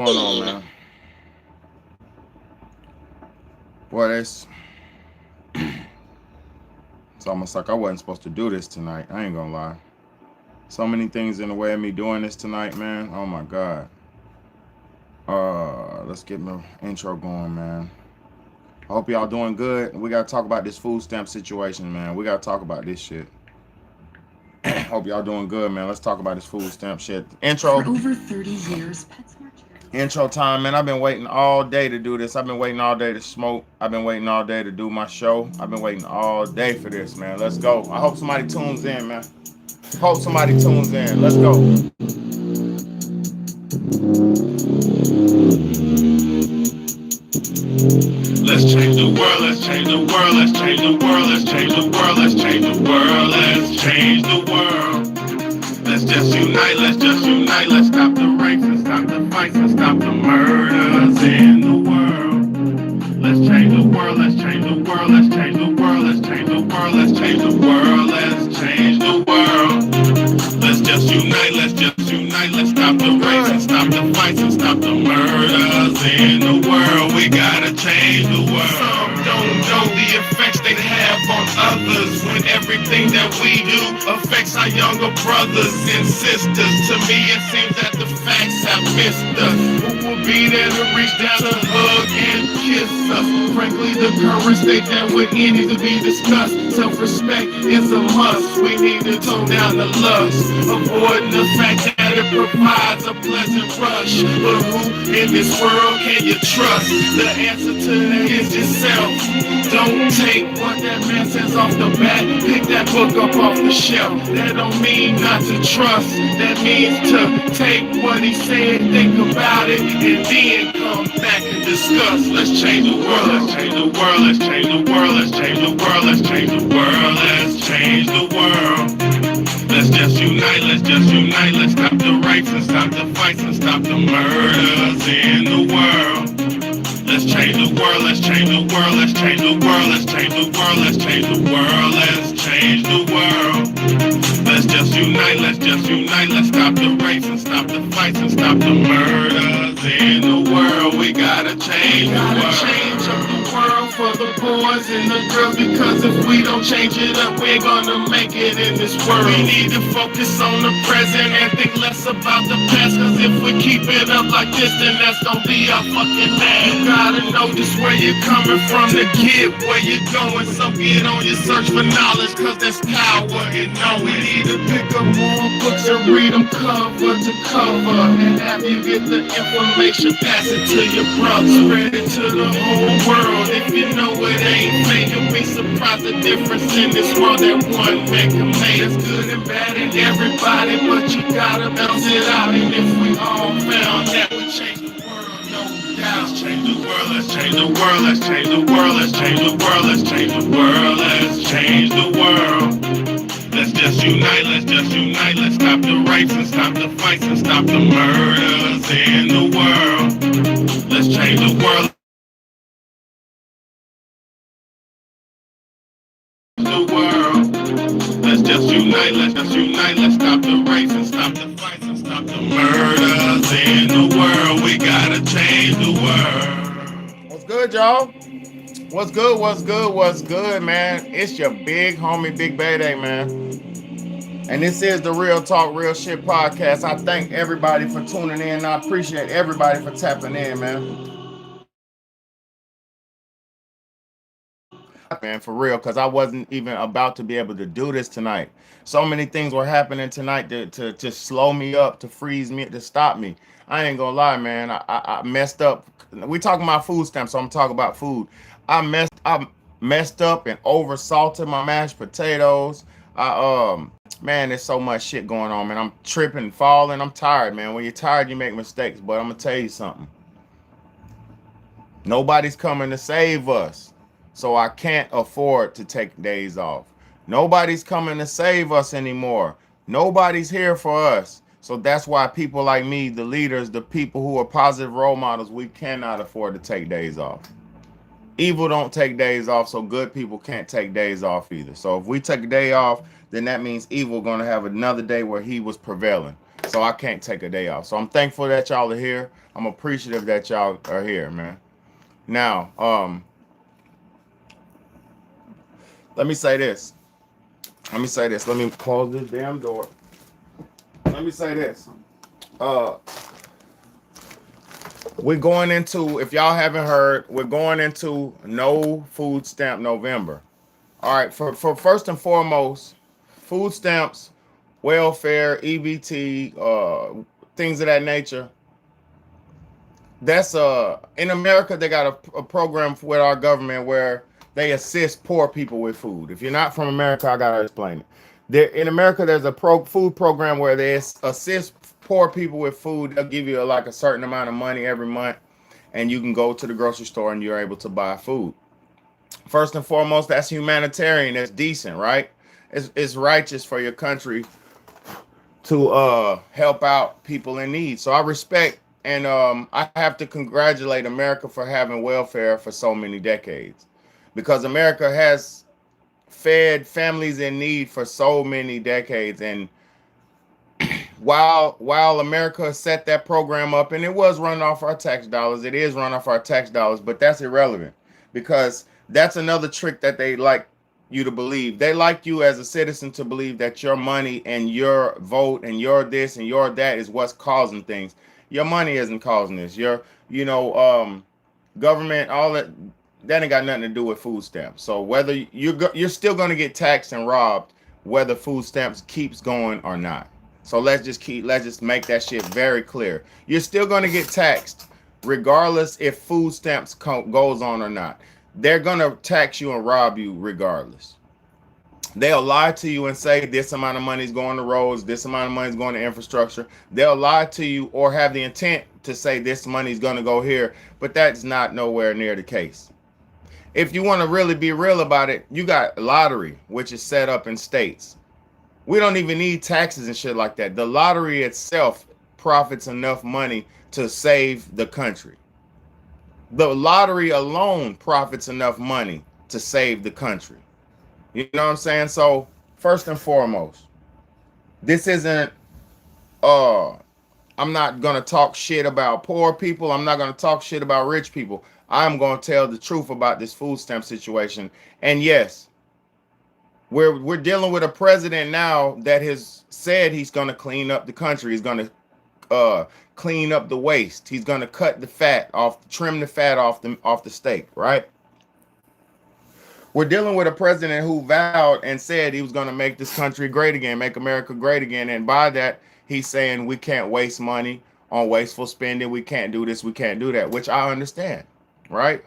Going on, man? Boy, it's almost like I wasn't supposed to do this tonight. I ain't gonna lie. So many things in the way of me doing this tonight, man. Oh my god. Let's get my intro going, man. I hope y'all doing good. We gotta talk about this food stamp situation, man. We gotta talk about this shit. Hope y'all doing good, man. Let's talk about this food stamp shit. Intro. For over 30 years, PetSmart charities. Intro time, man. I've been waiting all day to do this. I've been waiting all day to smoke. I've been waiting all day to do my show. I've been waiting all day for this, man. Let's go. I hope somebody tunes in, man. Hope somebody tunes in. Let's go. Let's change the world, let's change the world, let's change the world, let's change the world, let's change the world, let's change the world. Let's just unite, let's stop the rapes and stop the fights and stop the murders in the world. Let's change the world, let's change the world, let's change the world, let's change the world, let's change the world, let's change the world. Let's just unite, let's stop the rapes and stop the fights and stop the murders in the world. We gotta change the world. Some don't know the effects they have on others when everything that we do affects our younger brothers and sisters. To me, it seems that the facts have missed us. Who will be there to reach down to hug and kiss us? Frankly, the current state that we're in needs to be discussed. Self-respect is a must. We need to tone down the lust, avoiding the fact that it provides a pleasant rush. But who in this world can you trust? The answer to that is yourself. Don't take what that man says off the bat. Pick that book up off the shelf. That don't mean not to trust. That means to take what he said, think about it, and then come back and discuss. Let's change the world, let's change the world, let's change the world, let's change the world, let's change the world, let's change the world. Let's just unite, let's stop the rapes and stop the fights and stop the murders in the world. Let's change the world, let's change the world, let's change the world, let's change the world, let's change the world, let's change the world. Let's just unite, let's stop the rapes and stop the fights and stop the murders in the world. We gotta change the world. Change up the world for the boys and the girls, because if we don't change it up, we're gonna make it in this world. We need to focus on the present and think less about the past, cause if we keep it up like this, then that's gonna be our fucking ass. You gotta know just where you're coming from to get where you're going, so get on your search for knowledge, cause there's power in knowing. We need to pick up more books and read them cover to cover, and have you get the information, pass it to your brother, spread it to the whole world. If you know it ain't fake, you'll be surprised the difference in this world that one man can make. It's good and bad in everybody, but you gotta balance it out. And if we all found that would change the world, no doubt. Let's change the world, let's change the world, let's change the world, let's change the world, let's change the world, let's change the world. Let's just unite, let's stop the rapes and stop the fights and stop the murders in the world. Let's change the world. The world. Let's just unite, let's stop the rapes and stop the fights and stop the murders in the world. We gotta change the world. What's good, y'all? What's good? What's good? What's good, man? It's your big homie, Big Bayday, man. And this is the Real Talk, Real Shit podcast. I thank everybody for tuning in. I appreciate everybody for tapping in, man. Man, for real, because I wasn't even about to be able to do this tonight. So many things were happening tonight to slow me up, to freeze me, to stop me. I ain't gonna lie, man. I messed up. We talking about food stamps, so I'm talking about food. I messed up and over salted my mashed potatoes. Man, there's so much shit going on, man. I'm tripping, falling. I'm tired, man. When you're tired, you make mistakes. But I'm gonna tell you something. Nobody's coming to save us. So I can't afford to take days off. Nobody's coming to save us anymore. Nobody's here for us. So that's why people like me, the leaders, the people who are positive role models, we cannot afford to take days off. Evil don't take days off, so good people can't take days off either. So if we take a day off, then that means evil gonna have another day where he was prevailing. So I can't take a day off. So I'm thankful that y'all are here. I'm appreciative that y'all are here, man. Now, let me say this. Let me say this. Let me close this damn door. Let me say this. Uh, we're going into, if y'all haven't heard, we're going into no food stamp November. All right, for first and foremost, food stamps, welfare, EBT, things of that nature. That's in America they got a program with our government where they assist poor people with food. If you're not from America, I gotta explain it. There in America, there's a food program where they assist poor people with food. They'll give you like a certain amount of money every month, and you can go to the grocery store and you're able to buy food. First and foremost, that's humanitarian. That's decent, right? It's righteous for your country to help out people in need. So I respect and I have to congratulate America for having welfare for so many decades, because America has fed families in need for so many decades. And while America set that program up, and it was run off our tax dollars, it is run off our tax dollars, but that's irrelevant, because that's another trick that they like you to believe. They like you as a citizen to believe that your money and your vote and your this and your that is what's causing things. Your money isn't causing this. Your, government, all that ain't got nothing to do with food stamps. So whether you're still going to get taxed and robbed, whether food stamps keeps going or not. So let's just make that shit very clear. You're still going to get taxed regardless if food stamps goes on or not. They're going to tax you and rob you regardless. They'll lie to you and say this amount of money is going to roads, this amount of money is going to infrastructure. They'll lie to you or have the intent to say this money is going to go here, but that's not nowhere near the case. If you want to really be real about it, you got lottery, which is set up in states. We don't even need taxes and shit like that. The lottery itself profits enough money to save the country. The lottery alone profits enough money to save the country. You know what I'm saying? So first and foremost, this isn't I'm not gonna talk shit about poor people. I'm not gonna talk shit about rich people. I'm gonna tell the truth about this food stamp situation. And yes, we're dealing with a president now that has said he's gonna clean up the country. He's gonna clean up the waste. He's gonna cut the fat off, trim the fat off the steak, right? We're dealing with a president who vowed and said he was going to make this country great again, make America great again. And by that, he's saying we can't waste money on wasteful spending. We can't do this. We can't do that, which I understand, right?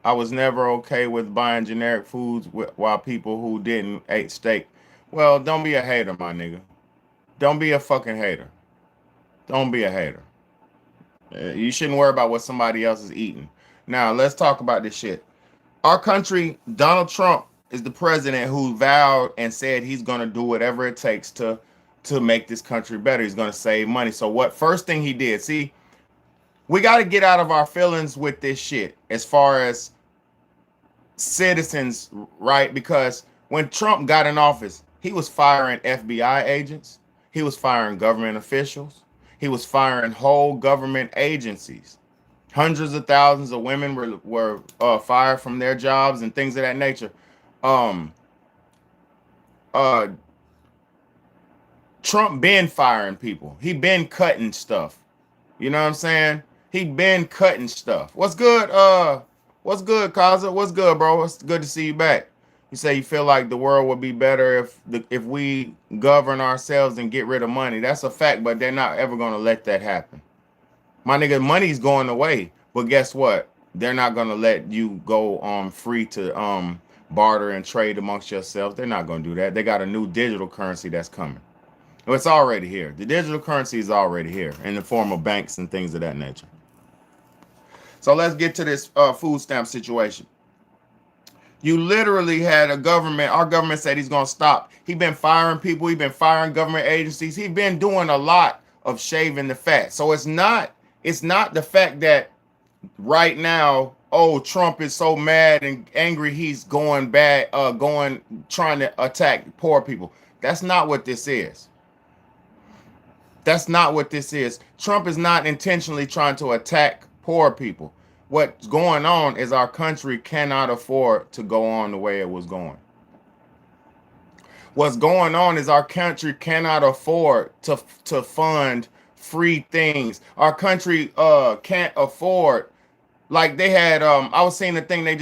I was never okay with buying generic foods while people who didn't ate steak. Well, don't be a hater, my nigga. Don't be a fucking hater. Don't be a hater. You shouldn't worry about what somebody else is eating. Now, let's talk about this shit. Our country, Donald Trump is the president who vowed and said he's going to do whatever it takes to make this country better. He's going to save money. So what first thing he did, see, we got to get out of our feelings with this shit as far as citizens, right? Because when Trump got in office, he was firing FBI agents. He was firing government officials. He was firing whole government agencies. Hundreds of thousands of women were fired from their jobs and things of that nature. Trump been firing people. He been cutting stuff. You know what I'm saying? He been cutting stuff. What's good? What's good, Kaza? What's good, bro? It's good to see you back. You say you feel like the world would be better if we govern ourselves and get rid of money. That's a fact, but they're not ever going to let that happen. My nigga, money's going away, but guess what? They're not gonna let you go free to barter and trade amongst yourselves. They're not gonna do that. They got a new digital currency that's coming. Well, it's already here. The digital currency is already here in the form of banks and things of that nature. So let's get to this food stamp situation. You literally had a government. Our government said he's gonna stop. He's been firing people. He's been firing government agencies. He's been doing a lot of shaving the fat. So it's not the fact that right now, oh, Trump is so mad and angry he's going bad, trying to attack poor people. That's not what this is. That's not what this is. Trump is not intentionally trying to attack poor people. What's going on is our country cannot afford to go on the way it was going. What's going on is our country cannot afford to fund free things. Our country can't afford, like they had I was seeing the thing they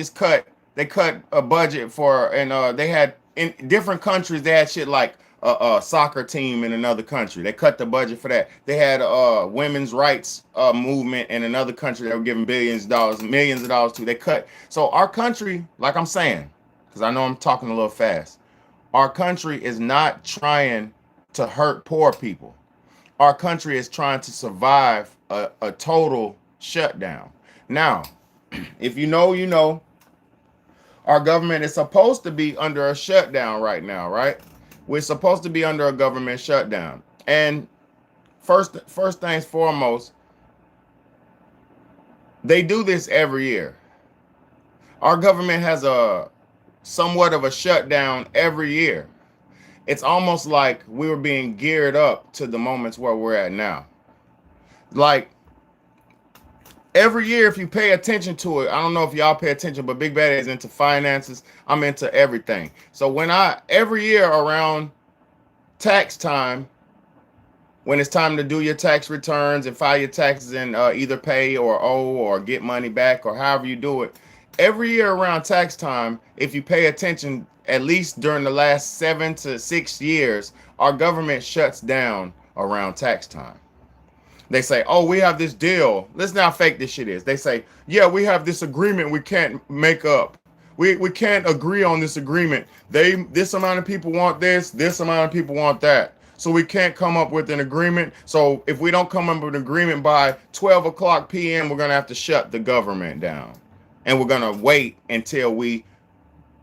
cut a budget for, and they had in different countries they had shit like a soccer team in another country. They cut the budget for that. They had women's rights movement in another country that were giving billions of dollars, millions of dollars to. They cut. So our country, like I'm saying, because I know I'm talking a little fast, our country is not trying to hurt poor people. Our country is trying to survive a total shutdown. Now, if you know, you know, our government is supposed to be under a shutdown right now, right? We're supposed to be under a government shutdown. And first things foremost, they do this every year. Our government has a somewhat of a shutdown every year. It's almost like we were being geared up to the moments where we're at now. Like every year, if you pay attention to it, I don't know if y'all pay attention, but Big Bad is into finances. I'm into everything. So every year around tax time, when it's time to do your tax returns and file your taxes and either pay or owe or get money back or however you do it, every year around tax time, if you pay attention, at least during the last 7 to 6 years, our government shuts down around tax time. They say, oh, we have this deal. Listen how fake this shit is. They say, yeah, we have this agreement we can't make up. We can't agree on this agreement. This amount of people want this amount of people want that. So we can't come up with an agreement. So if we don't come up with an agreement by 12 o'clock p.m., we're going to have to shut the government down. And we're going to wait until we're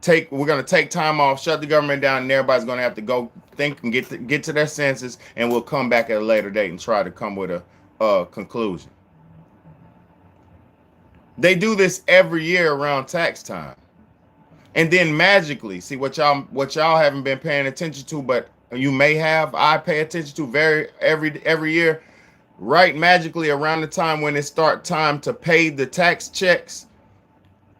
going to take time off, shut the government down, and everybody's going to have to go think and get to their senses, and we'll come back at a later date and try to come with a conclusion. They do this every year around tax time. And then magically, see what y'all haven't been paying attention to, but you may have, I pay attention to every year, right magically around the time when it start time to pay the tax checks,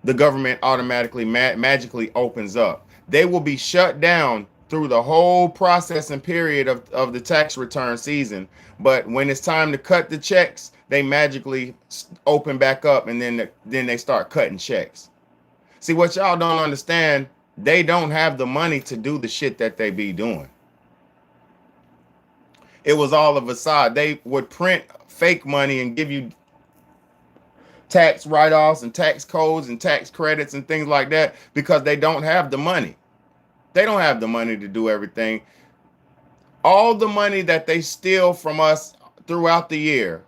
the government automatically magically opens up. They will be shut down through the whole processing period of the tax return season. But when it's time to cut the checks, they magically open back up, and then they start cutting checks. See, what y'all don't understand, they don't have the money to do the shit that they be doing. It was all of a side. They would print fake money and give you tax write-offs and tax codes and tax credits and things like that because they don't have the money. They don't have the money to do everything. All the money that they steal from us throughout the year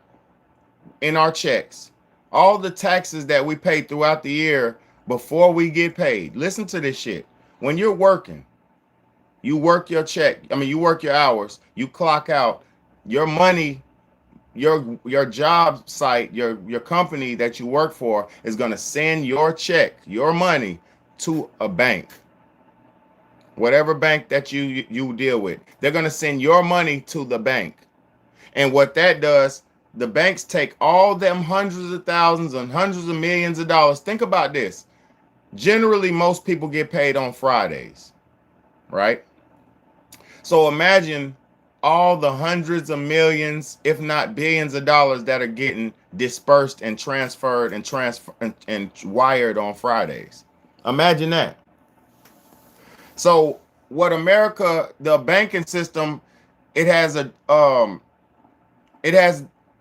in our checks, all the taxes that we pay throughout the year before we get paid. Listen to this shit. When you're working, you work your check. You work your hours, you clock out, your money, your job site, your company that you work for is going to send your check, your money to a bank. Whatever bank that you deal with, they're going to send your money to the bank. And what that does, the banks take all them hundreds of thousands and hundreds of millions of dollars. Think about this. Generally, most people get paid on Fridays, right? So imagine all the hundreds of millions, if not billions of dollars that are getting dispersed and transferred and wired on Fridays. Imagine that. So what America, the banking system, it has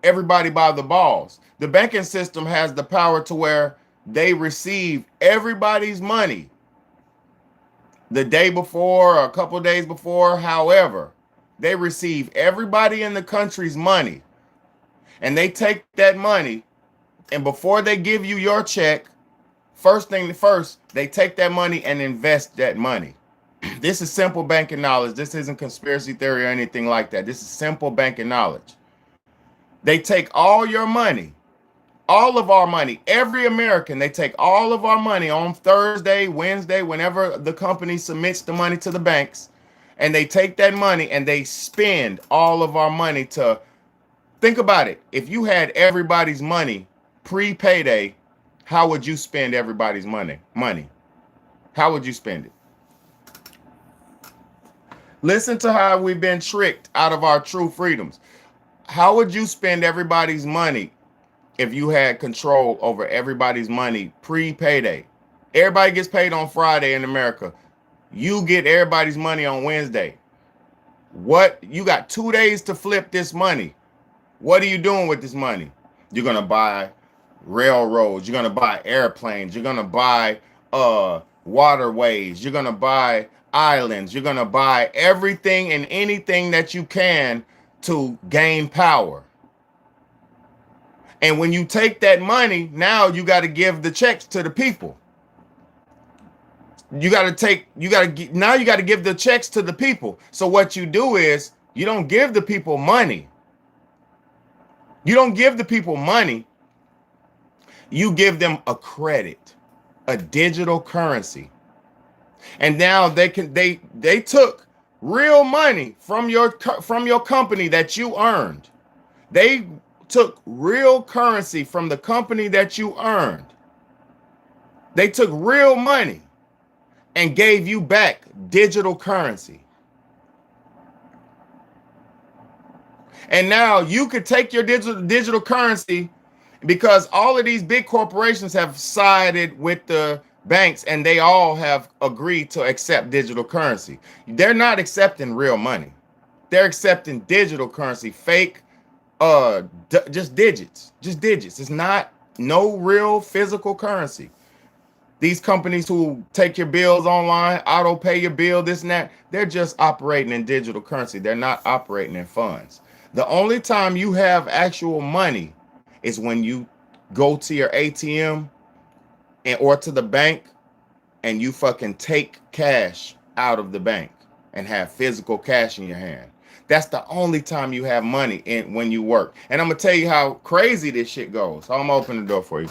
everybody by the balls. The banking system has the power to where they receive everybody's money the day before or a couple of days before. However, they receive everybody in the country's money, and they take that money, and before they give you your check, first, they take that money and invest that money. This is simple banking knowledge. This isn't conspiracy theory or anything like that. This is simple banking knowledge. They take all your money, all of our money, every American, they take all of our money on Thursday, Wednesday, whenever the company submits the money to the banks, And they take that money and they spend all of our money to think about it. If you had everybody's money pre-payday, how would you spend everybody's money? How would you spend it? Listen to how we've been tricked out of our true freedoms. How would you spend everybody's money if you had control over everybody's money pre-payday? Everybody gets paid on Friday in America. You get everybody's money on Wednesday. What? You got 2 days to flip this money. What are you doing with this money? You're going to buy railroads. You're going to buy airplanes. You're going to buy waterways. You're going to buy islands. You're going to buy everything and anything that you can to gain power. And when you take that money, now you got to give the checks to the people. Now you got to give the checks to the people. So what you do is you don't give the people money. You don't give the people money. You give them a credit, a digital currency. And now they took real money from your company that you earned. They took real currency from the company that you earned. They took real money and gave you back digital currency. And now you could take your digital currency, because all of these big corporations have sided with the banks and they all have agreed to accept digital currency. They're not accepting real money. They're accepting digital currency, fake, just digits. It's not no real physical currency. These companies who take your bills online, auto pay your bill, this and that, they're just operating in digital currency. They're not operating in funds. The only time you have actual money is when you go to your ATM or to the bank and you fucking take cash out of the bank and have physical cash in your hand. That's the only time you have money when you work. And I'm gonna tell you how crazy this shit goes. So I'm gonna open the door for you.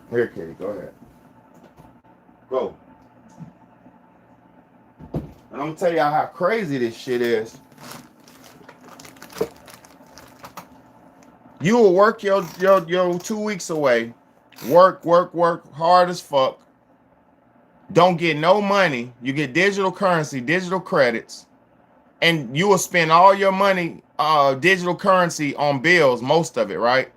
Here, Kitty, go ahead. Go. And I'm gonna tell y'all how crazy this shit is. You will work your 2 weeks away, work hard as fuck. Don't get no money. You get digital currency, digital credits, and you will spend all your money, digital currency on bills, most of it, right?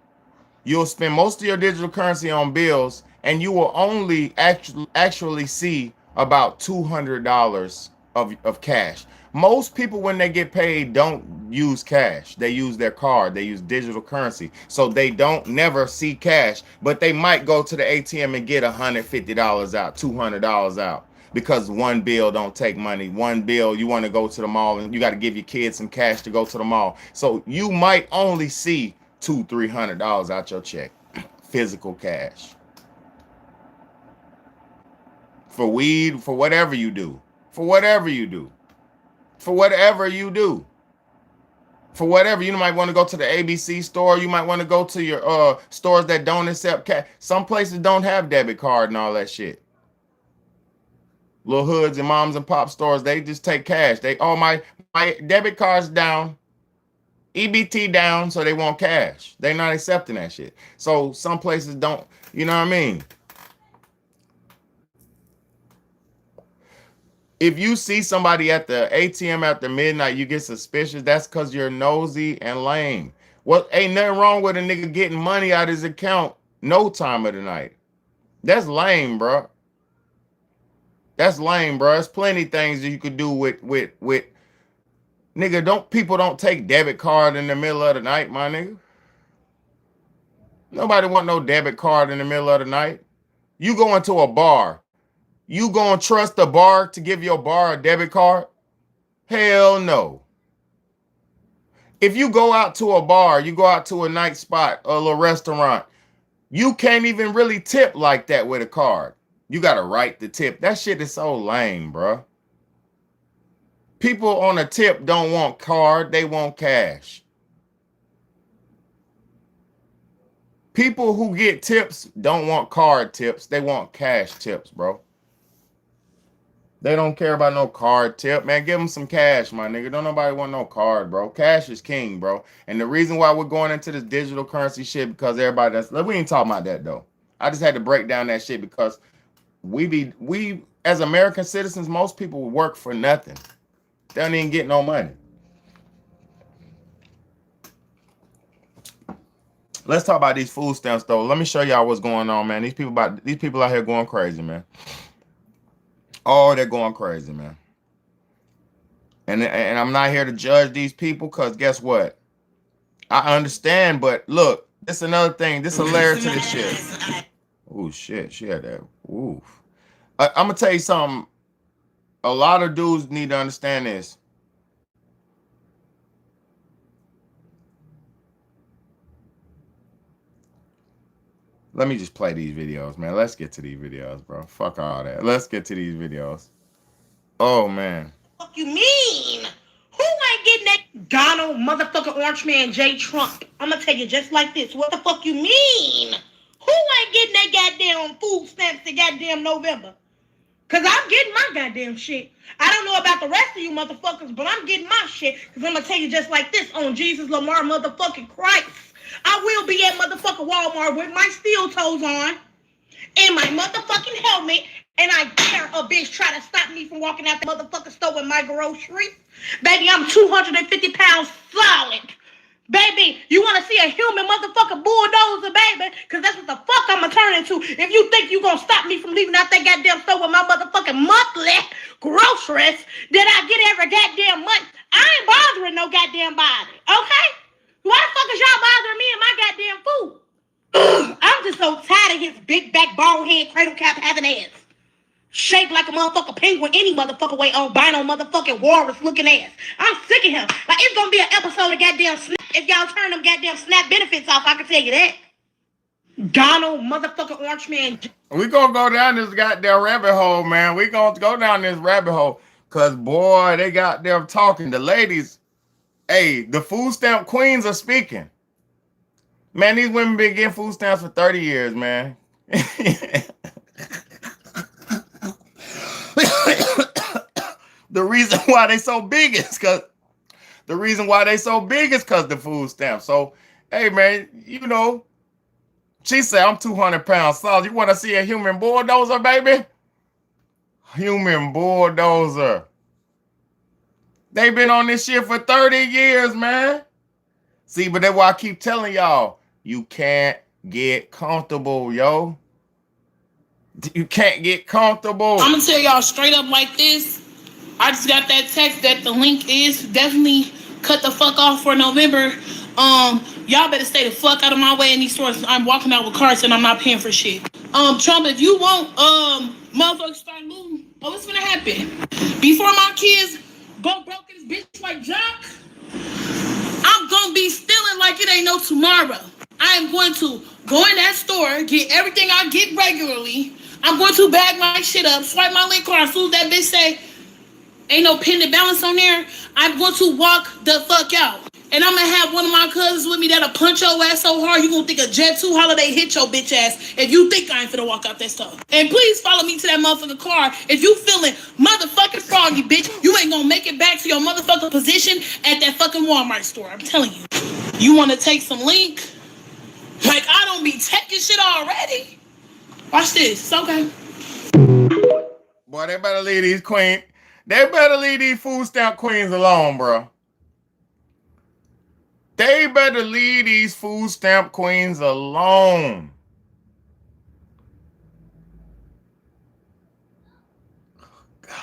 You'll spend most of your digital currency on bills, and you will only actually see about $200 of cash. Most people, when they get paid, don't use cash. They use their card. They use digital currency. So they don't never see cash, but they might go to the ATM and get $150 out, $200 out, because one bill don't take money. One bill, you want to go to the mall and you got to give your kids some cash to go to the mall. So you might only see $200-$300 out your check, physical cash. For weed, for whatever you do, for whatever you do. For whatever you do. For whatever, you might want to go to the ABC store. You might want to go to your stores that don't accept cash. Some places don't have debit card and all that shit. Little hoods and moms and pop stores, they just take cash. My debit card's down, EBT down, so they want cash. They're not accepting that shit. So some places don't, you know what I mean? If you see somebody at the ATM after midnight, you get suspicious. That's because you're nosy and lame. Well, ain't nothing wrong with a nigga getting money out of his account no time of the night. That's lame, bro. That's lame, bro. There's plenty of things that you could do with nigga. People don't take debit card in the middle of the night, my nigga. Nobody want no debit card in the middle of the night. You go into a bar. You gonna trust the bar to give your bar a debit card? Hell no. If you go out to a bar, you go out to a night spot, a little restaurant, you can't even really tip like that with a card. You gotta write the tip. That shit is so lame, bro. People on a tip don't want card, they want cash. People who get tips don't want card tips, they want cash tips, bro. They don't care about no card tip, man. Give them some cash, my nigga. Don't nobody want no card, bro. Cash is king, bro. And the reason why we're going into this digital currency shit because everybody we ain't talking about that though. I just had to break down that shit because we as American citizens, most people work for nothing. They don't even get no money. Let's talk about these food stamps though. Let me show y'all what's going on, man. These people out here going crazy, man. Oh, they're going crazy, man. And I'm not here to judge these people because guess what? I understand, but look, this is another thing. This is a layer to this shit. Oh shit, she had that. Oof. I'm gonna tell you something. A lot of dudes need to understand this. Let me just play these videos, man. Let's get to these videos, bro. Fuck all that. Let's get to these videos. Oh man. What you mean? Who ain't getting that Donald motherfucking Orange Man J Trump? I'm gonna tell you just like this. What the fuck you mean? Who ain't getting that goddamn food stamps in goddamn November? Cause I'm getting my goddamn shit. I don't know about the rest of you motherfuckers, but I'm getting my shit. Cause I'm gonna tell you just like this on Jesus Lamar motherfucking Christ. I will be at motherfucking Walmart with my steel toes on and my motherfucking helmet, and I dare a bitch try to stop me from walking out the motherfucking store with my groceries. Baby, I'm 250 pounds solid. Baby, you want to see a human motherfucking bulldozer, baby? Because that's what the fuck I'm going to turn into. If you think you going to stop me from leaving out that goddamn store with my motherfucking monthly groceries that I get every goddamn month, I ain't bothering no goddamn body, okay? Why the fuck is y'all bothering me and my goddamn food? I'm just so tired of his big back, bald head, cradle cap having ass. Shaped like a motherfucking penguin any motherfucking way, albino motherfucking walrus looking ass. I'm sick of him. Like, it's gonna be an episode of goddamn Snap. If y'all turn them goddamn Snap benefits off, I can tell you that. Donald motherfucking Orange Man. We gonna go down this goddamn rabbit hole, man. We gonna go down this rabbit hole. Cause boy, they got them talking. The ladies, hey, the food stamp queens are speaking. Man, these women been getting food stamps for 30 years, man. The reason why they so big is because the food stamps. So, hey, man, you know, she said, I'm 200 pounds solid. You want to see a human bulldozer, baby? Human bulldozer. They've been on this shit for 30 years, man. See, but that's why I keep telling y'all, you can't get comfortable, yo. You can't get comfortable. I'm gonna tell y'all straight up like this. I just got that text that the link is definitely cut the fuck off for November. Y'all better stay the fuck out of my way in these stores. I'm walking out with carts and I'm not paying for shit. Trump, if you want motherfuckers start looting, what's gonna happen? Before my kids go broke in this bitch like Jock, I'm gonna be stealing like it ain't no tomorrow. I am going to go in that store, get everything I get regularly. I'm going to bag my shit up, swipe my link card. As soon as that bitch say, ain't no pending balance on there, I'm going to walk the fuck out. And I'm going to have one of my cousins with me that'll punch your ass so hard, you going to think a Jet 2 holiday hit your bitch ass if you think I ain't finna walk out that stuff. And please follow me to that motherfucking car if you feeling motherfucking froggy, bitch. You ain't going to make it back to your motherfucking position at that fucking Walmart store. I'm telling you. You want to take some link? Like, I don't be taking shit already. Watch this. It's okay. Boy, they better leave these queens. They better leave these food stamp queens alone, bro. They better leave these food stamp queens alone. God.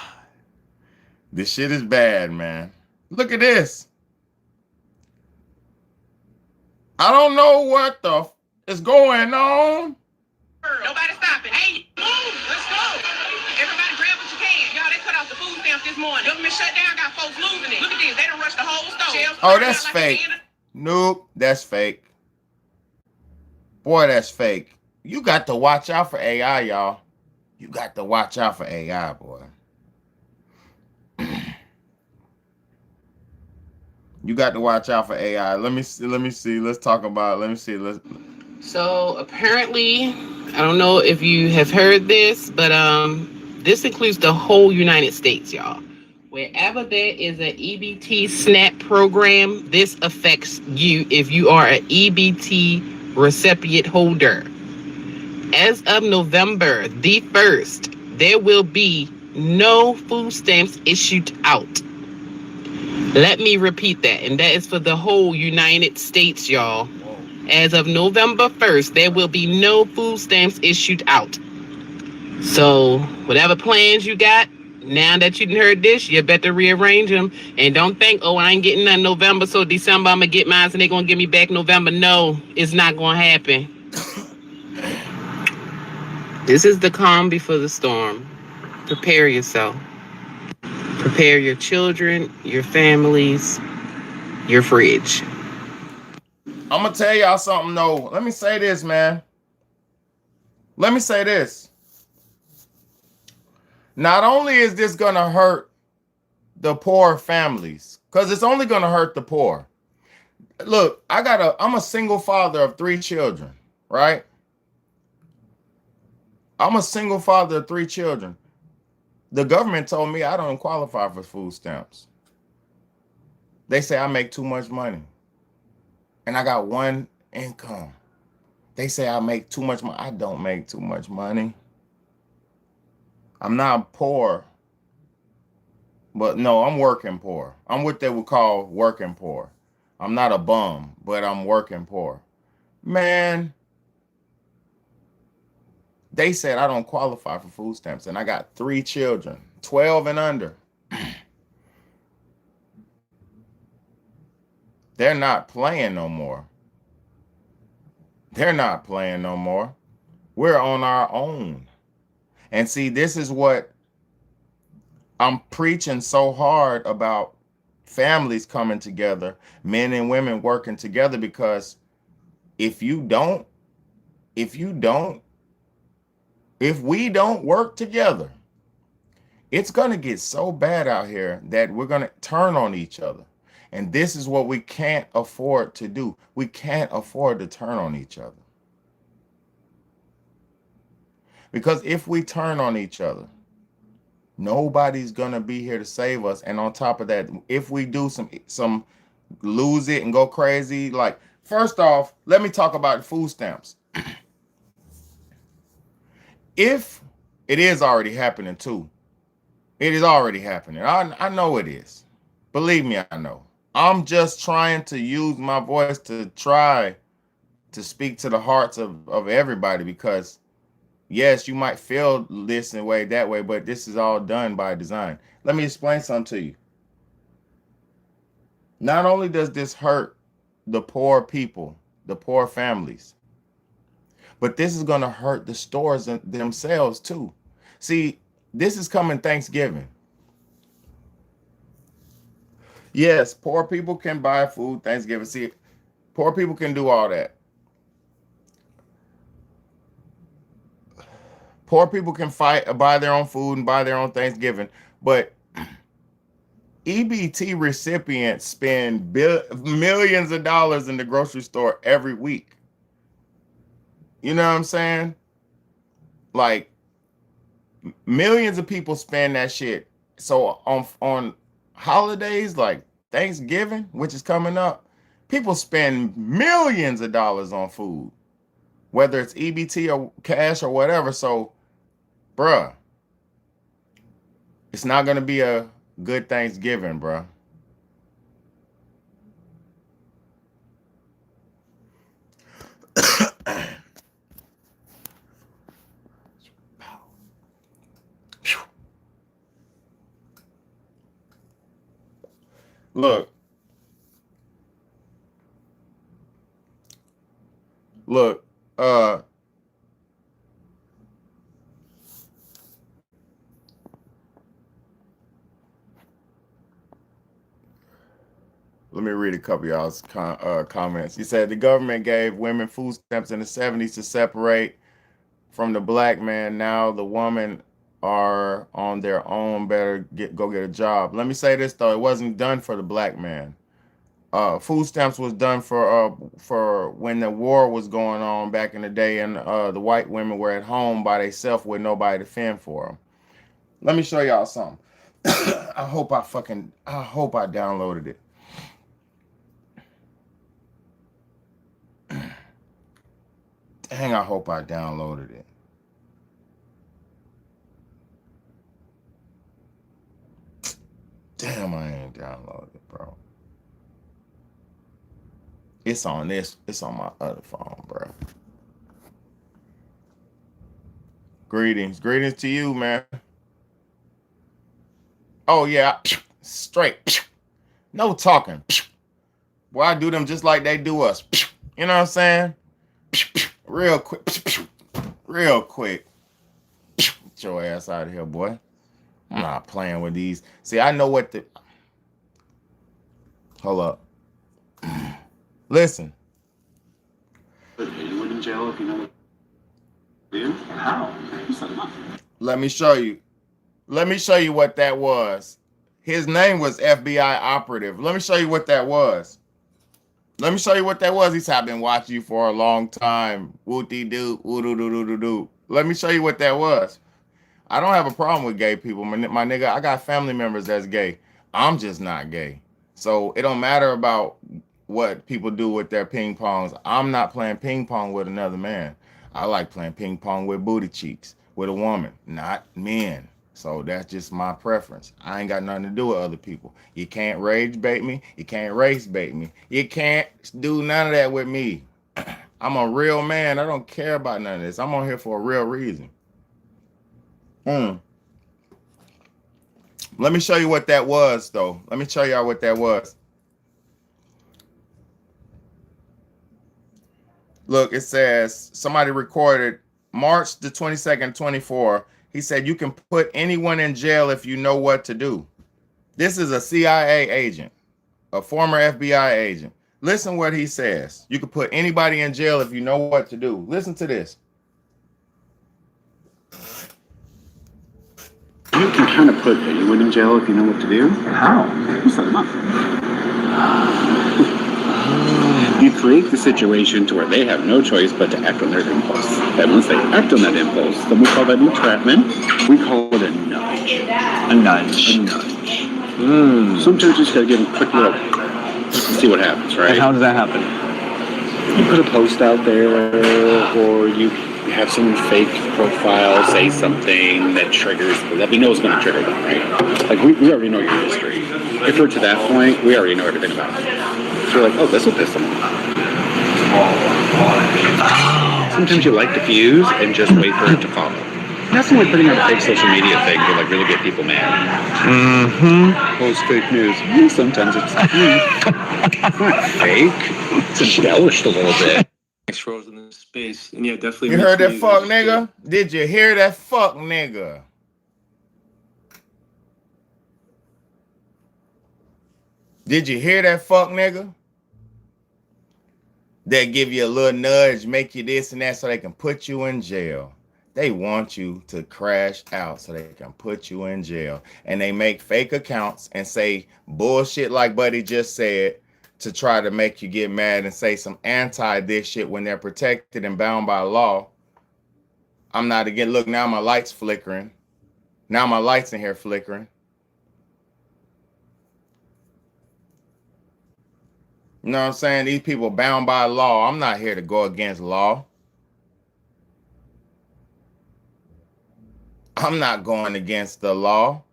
This shit is bad, man. Look at this. I don't know what the is going on. Nobody stopping. Hey, move. Let's go. Everybody grab what you can. Y'all, they cut off the food stamps this morning. Government shut down, got folks losing it. Look at this. They done rushed the whole store. Shelves Oh, that's fake. Nope, that's fake. Boy, that's fake. You got to watch out for AI, y'all. You got to watch out for AI, boy. You got to watch out for AI. Let me see. Let's talk about it. So apparently, I don't know if you have heard this, but this includes the whole United States, y'all. Wherever there is an EBT SNAP program, this affects you if you are an EBT recipient holder. As of November the 1st, there will be no food stamps issued out. Let me repeat that, and that is for the whole United States, y'all. As of November 1st, there will be no food stamps issued out. So, whatever plans you got, now that you heard this, you better rearrange them. And don't think, oh, I ain't getting none November, so December I'm going to get mine and they're going to give me back November. No, it's not going to happen. This is the calm before the storm. Prepare yourself. Prepare your children, your families, your fridge. I'm gonna tell y'all something though. Let me say this, man. Let me say this. Not only is this gonna hurt the poor families, because it's only gonna hurt the poor. Look, I'm a single father of 3 children, right? I'm a single father of 3 children. The government told me I don't qualify for food stamps. They say I make too much money. And I got one income. They say I make too much money. I don't make too much money. I'm not poor. But no, I'm working poor. I'm what they would call working poor. I'm not a bum, but I'm working poor. Man, they said I don't qualify for food stamps. And I got 3 children, 12 and under. They're not playing no more. They're not playing no more. We're on our own. And see, this is what I'm preaching so hard about, families coming together, men and women working together, because if we don't work together, it's going to get so bad out here that we're going to turn on each other. And this is what we can't afford to do. We can't afford to turn on each other. Because if we turn on each other, nobody's going to be here to save us. And on top of that, if we do some lose it and go crazy, like, first off, let me talk about food stamps. If it is already happening too, it is already happening. I know it is. Believe me, I know. I'm just trying to use my voice to try to speak to the hearts of everybody, because yes, you might feel this way, that way, but this is all done by design. Let me explain something to you. Not only does this hurt the poor people, the poor families, but this is going to hurt the stores themselves too. See, this is coming Thanksgiving. Yes, poor people can buy food Thanksgiving. See, poor people can do all that. Poor people can buy their own food and buy their own Thanksgiving. But EBT recipients spend millions of dollars in the grocery store every week. You know what I'm saying? Like, millions of people spend that shit. So on holidays like Thanksgiving, which is coming up, people spend millions of dollars on food, whether it's EBT or cash or whatever. So, bruh, it's not going to be a good Thanksgiving, bruh. Look, look, let me read a couple of y'all's comments. He said the government gave women food stamps in the 70s to separate from the black man. Now the women are on their own. Better go get a job. Let me say this though: it wasn't done for the black man. Food stamps was done for when the war was going on back in the day, and the white women were at home by themselves with nobody to fend for them. Let me show y'all something. I hope I downloaded it. Dang, I hope I downloaded it. Damn, I ain't downloaded it, bro. It's on my other phone, bro. Greetings to you, man. Oh yeah, straight. No talking. Boy, I do them just like they do us. You know what I'm saying? Real quick. Real quick. Get your ass out of here, boy. I'm not playing with these. See, I know what the... Hold up. Listen. You went in jail if you know what to do? How? You set him up. Let me show you. Let me show you what that was. His name was FBI operative. Let me show you what that was. Let me show you what that was. He said, I've been watching you for a long time. Woo-dee-doo, woo-doo-doo-doo-doo-doo. Let me show you what that was. I don't have a problem with gay people. My nigga, I got family members that's gay. I'm just not gay. So it don't matter about what people do with their ping pongs. I'm not playing ping pong with another man. I like playing ping pong with booty cheeks, with a woman, not men. So that's just my preference. I ain't got nothing to do with other people. You can't rage bait me. You can't race bait me. You can't do none of that with me. I'm a real man. I don't care about none of this. I'm on here for a real reason. Let me show you what that was, though. Let me show y'all what that was. Look, it says somebody recorded March the 22nd, 24. He said, you can put anyone in jail if you know what to do. This is a CIA agent, a former FBI agent. Listen what he says. You can put anybody in jail if you know what to do. Listen to this. You can kind of put anyone in jail if you know what to do. How? You set him up. You create the situation to where they have no choice but to act on their impulse. And once they act on that impulse, then we call that entrapment. We call it a nudge. A nudge. A nudge. Sometimes you just gotta give them a quick little, see what happens, right? And how does that happen? You put a post out there, or you have someone fake profile say something that triggers, that we know is going to trigger them, right? Like, we already know your history. If we're to that point, we already know everything about it. So we're like, oh, this will piss them off. Sometimes you light the fuse and just wait for it to follow. That's the only putting on a fake social media thing to like really get people mad. Post fake news. Sometimes it's not fake. It's embellished a little bit. Frozen in space, and yeah, definitely. You heard that fuck nigga? Did you hear that fuck nigga? Did you hear that fuck nigga? They give you a little nudge, make you this and that so they can put you in jail. They want you to crash out so they can put you in jail. And they make fake accounts and say bullshit like Buddy just said to try to make you get mad and say some anti this shit when they're protected and bound by law. I'm not again. Look, now my light's flickering. Now my light's in here flickering. You know what I'm saying? These people bound by law. I'm not here to go against law. I'm not going against the law.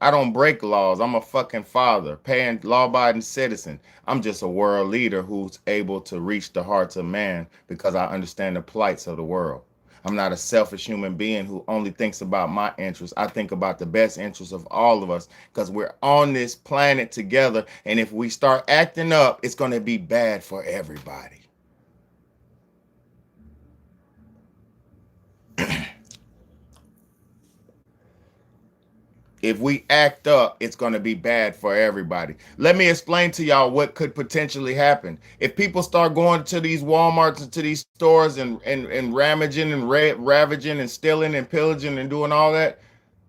I don't break laws. I'm a fucking father, paying law-abiding citizen. I'm just a world leader who's able to reach the hearts of man because I understand the plights of the world. I'm not a selfish human being who only thinks about my interests. I think about the best interests of all of us because we're on this planet together. And if we start acting up, it's going to be bad for everybody. If we act up, it's going to be bad for everybody. Let me explain to y'all what could potentially happen. If people start going to these Walmarts and to these stores and ravaging and stealing and pillaging and doing all that,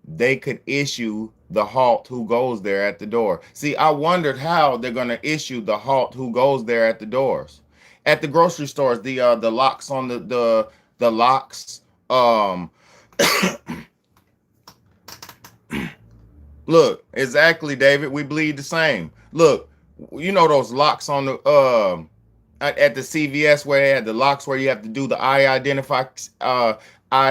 they could issue the halt who goes there at the door. See, I wondered how they're going to issue the halt who goes there at the doors. At the grocery stores, the locks on the locks, Look, exactly, David. We bleed the same. Look, you know those locks on the at the CVS where they had the locks where you have to do the eye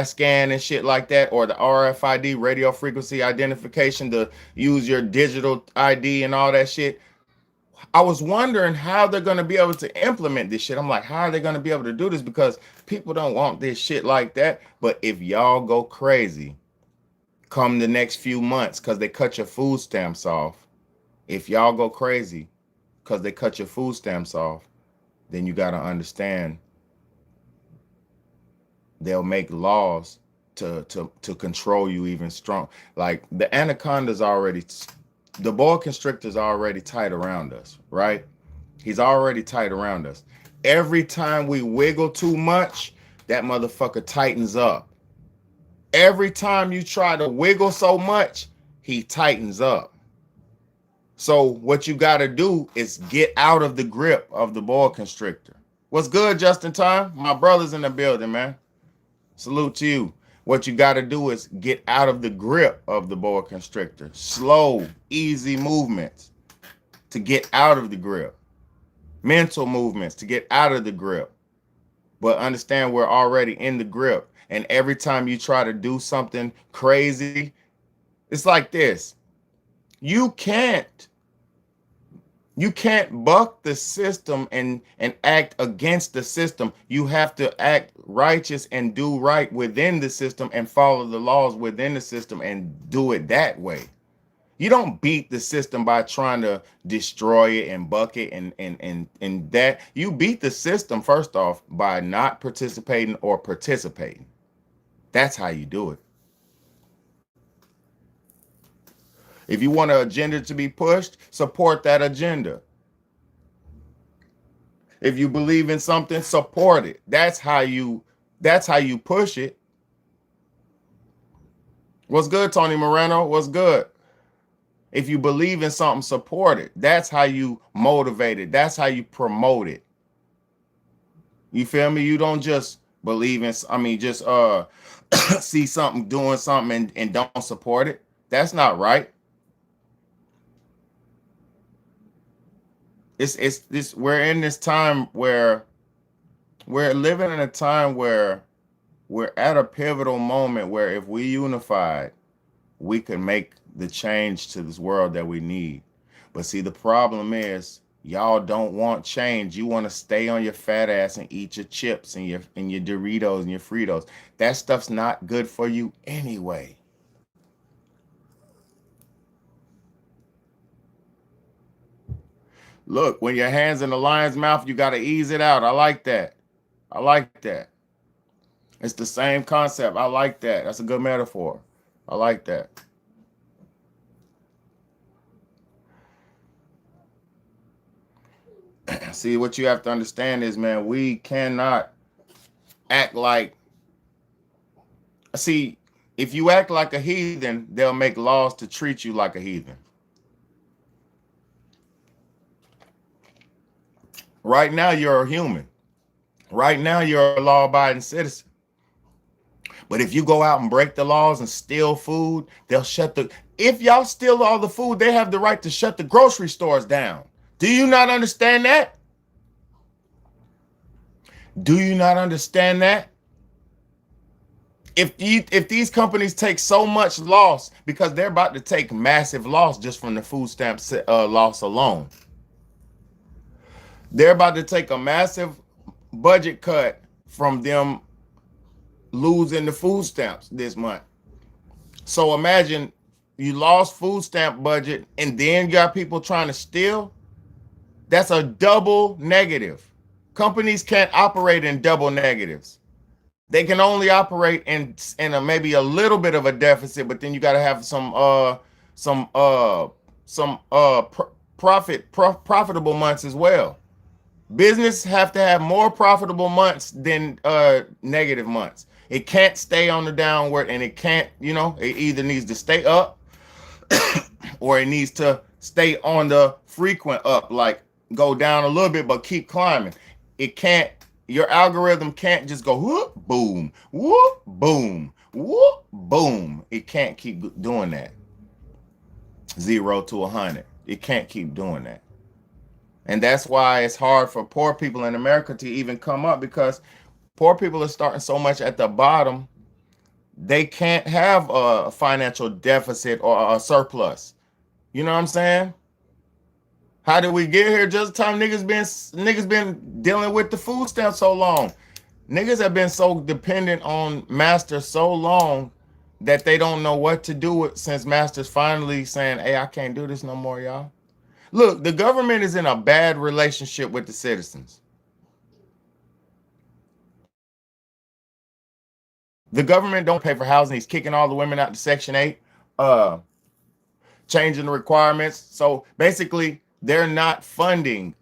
scan and shit like that, or the RFID, radio frequency identification, to use your digital ID and all that shit. I was wondering how they're going to be able to implement this shit. I'm like, how are they going to be able to do this? Because people don't want this shit like that. But if y'all go crazy come the next few months because they cut your food stamps off, if y'all go crazy because they cut your food stamps off, then you got to understand they'll make laws to control you even strong. Like the anaconda's already, the boa constrictor's already tight around us, right? He's already tight around us. Every time we wiggle too much, that motherfucker tightens up. Every time you try to wiggle so much, he tightens up. So what you got to do is get out of the grip of the boa constrictor. What's good, Justin Time? My brother's in the building, man. Salute to you. What you got to do is get out of the grip of the boa constrictor. Slow, easy movements to get out of the grip. Mental movements to get out of the grip. But understand we're already in the grip. And every time you try to do something crazy, it's like this. You can't buck the system and act against the system. You have to act righteous and do right within the system and follow the laws within the system and do it that way. You don't beat the system by trying to destroy it and buck it and that. You beat the system first off by not participating or participating. That's how you do it. If you want an agenda to be pushed, support that agenda. If you believe in something, support it. That's how you push it. What's good, Tony Moreno? What's good? If you believe in something, support it. That's how you motivate it. That's how you promote it. You feel me? You don't just believe in, just see something doing something and don't support it. That's not right. It's we're in this time where we're living in a time where we're at a pivotal moment where if we unified, we could make the change to this world that we need. But see, the problem is y'all don't want change. You want to stay on your fat ass and eat your chips and your Doritos and your Fritos. That stuff's not good for you anyway. Look, when your hand's in the lion's mouth, you got to ease it out. I like that. I like that. It's the same concept. I like that. That's a good metaphor. I like that. See, what you have to understand is, man, we cannot act like, see, if you act like a heathen, they'll make laws to treat you like a heathen. Right now, you're a human. Right now, you're a law-abiding citizen. But if you go out and break the laws and steal food, they'll shut the, if y'all steal all the food, they have the right to shut the grocery stores down. Do you not understand that? Do you not understand that? If these companies take so much loss, because they're about to take massive loss just from the food stamps loss alone. They're about to take a massive budget cut from them losing the food stamps this month. So imagine you lost food stamp budget and then you got people trying to steal. That's a double negative. Companies can't operate in double negatives. They can only operate in a, maybe a little bit of a deficit, but then you got to have profitable months as well. Business have to have more profitable months than negative months. It can't stay on the downward, and it can't, it either needs to stay up or it needs to stay on the frequent up, like go down a little bit, but keep climbing. It can't, your algorithm can't just go whoop, boom, whoop, boom, whoop, boom. It can't keep doing that. 0 to 100. It can't keep doing that. And that's why it's hard for poor people in America to even come up, because poor people are starting so much at the bottom, they can't have a financial deficit or a surplus. You know what I'm saying? How did we get here? Just the time niggas been dealing with the food stamps so long. Niggas have been so dependent on Master so long that they don't know what to do with, since Master's finally saying, hey, I can't do this no more, y'all. Look, the government is in a bad relationship with the citizens. The government don't pay for housing. He's kicking all the women out to Section 8, changing the requirements. So basically, they're not funding